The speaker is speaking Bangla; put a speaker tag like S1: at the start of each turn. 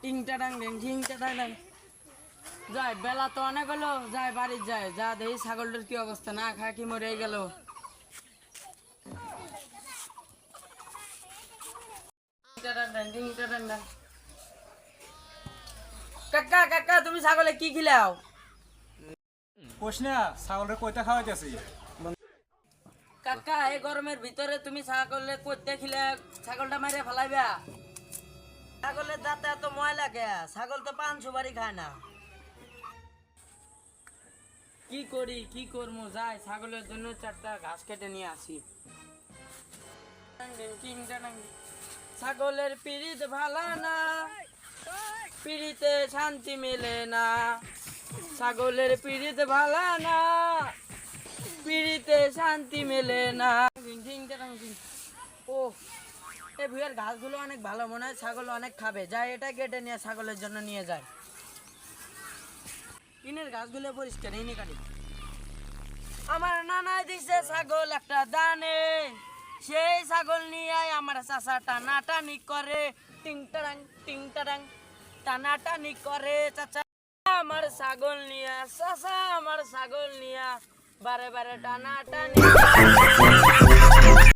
S1: টিংটা ডাং ডিং টিংটা ডাং ডাং। যাই বেলা তো অনেক হলো, যাই বাড়ি যায়, যা দেখি ছাগলটার কি অবস্থা, না খায় কি মরে গেল। কাকা কাকা তুমি ছাগলে কি খিলাও?
S2: কোশ না ছাগলের কইতা খাওয়াইতেছি।
S1: কাকা এই গরমের ভিতরে তুমি ছাগলে করতে খিলে ছাগলটা মারে ফেলাইবা? ছাগলের দাঁতে এত ময়লা কে? ছাগল তো পান সুপারি খায় না। কি করি কি করবো, যাই ছাগলের জন্য 4টা ঘাস কেটে নিয়ে আসি। ছাগলের পিড়িত ভালা না, পিড়িতে শান্তি মেলে না। ছাগলের পিড়িত ভালা না, পিড়িতে শান্তি মেলে না। ও এই ভুঁইয়ের ঘাসগুলো অনেক ভালো, মনে হয় ছাগল অনেক খাবে। যাই এটা কেটে নিয়ে ছাগলের জন্য নিয়ে যায়। ইনের ঘাসগুলো পরিষ্কার ইনি কাটি। আমার নানা দিছে ছাগল একটা দানে, সেই ছাগল নিয়ে আমার চাচা টানাটানি করে। টিং টারাং টানাটানি করে চাচা আমার ছাগল নিয়া, চাচা আমার ছাগল নিয়া বারে বারে টানাটানি।